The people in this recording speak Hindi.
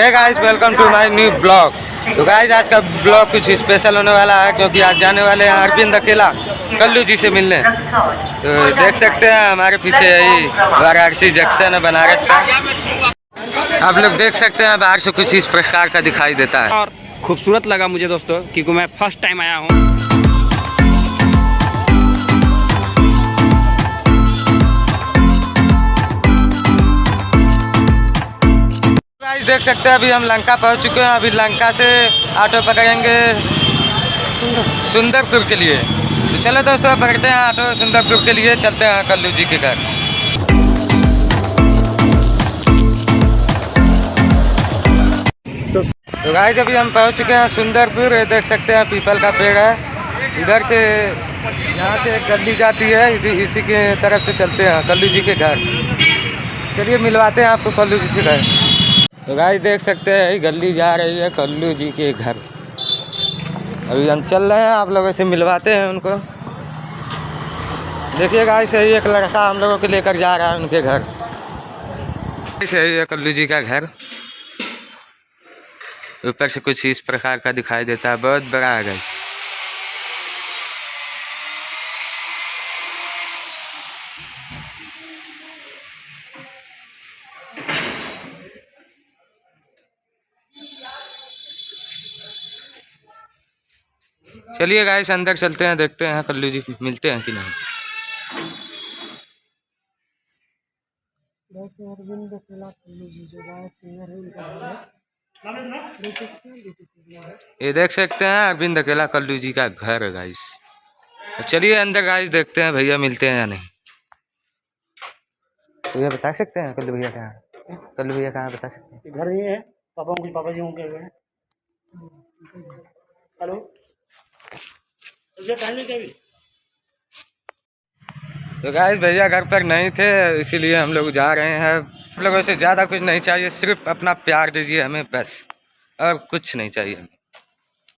Hey guys, welcome to my new blog. तो गाइस, आज का ब्लॉग कुछ स्पेशल होने वाला है क्योंकि आज जाने वाले हैं अरविंद अकेला कल्लू जी से मिलने। तो देख सकते हैं हमारे पीछे यही वाराणसी जंक्शन है बनारस का। आप लोग देख सकते हैं बाहर से कुछ इस प्रकार का दिखाई देता है और खूबसूरत लगा मुझे दोस्तों, क्योंकि मैं फर्स्ट टाइम आया हूँ। देख सकते हैं अभी हम लंका पहुंच चुके हैं। अभी लंका से ऑटो पकड़ेंगे सुंदरपुर के लिए। तो चलो दोस्तों, पकड़ते हैं ऑटो सुंदरपुर के लिए, चलते हैं कल्लू जी के घर। तो गाइस, अभी हम पहुंच चुके हैं सुंदरपुर। देख सकते हैं पीपल का पेड़ है। इधर से यहाँ से एक गली जाती है, इसी के तरफ से चलते हैं कल्लू जी के घर। चलिए मिलवाते हैं आपको कल्लू जी से घर। तो गाइस देख सकते हैं गली जा रही है कल्लू जी के घर। अभी हम चल रहे हैं, आप लोगों से मिलवाते हैं उनको। देखिए गाइस, यही एक लड़का हम लोगों को लेकर जा रहा है उनके घर। यही है कल्लू जी का घर। ऊपर से कुछ इस प्रकार का दिखाई देता है, बहुत बड़ा है गाइस। चलिए गाइस, अंदर चलते हैं, देखते हैं कल्लू जी मिलते हैं कि नहीं। ये देख सकते हैं अरविंद अकेला कल्लू जी का घर है गाइस। तो चलिए अंदर गाइस, देखते हैं भैया मिलते हैं या नहीं। भैया बता सकते हैं कल्लू भैया कहाँ है? कल्लू भैया कहाँ बता सकते हैं? घर ही है, पापा जी होंगे। हेलो, तो गाइस भैया घर पर नहीं थे, इसीलिए हम लोग जा रहे हैं। आप लोगों से ज़्यादा कुछ नहीं चाहिए, सिर्फ अपना प्यार दीजिए हमें बस, और कुछ नहीं चाहिए हमें।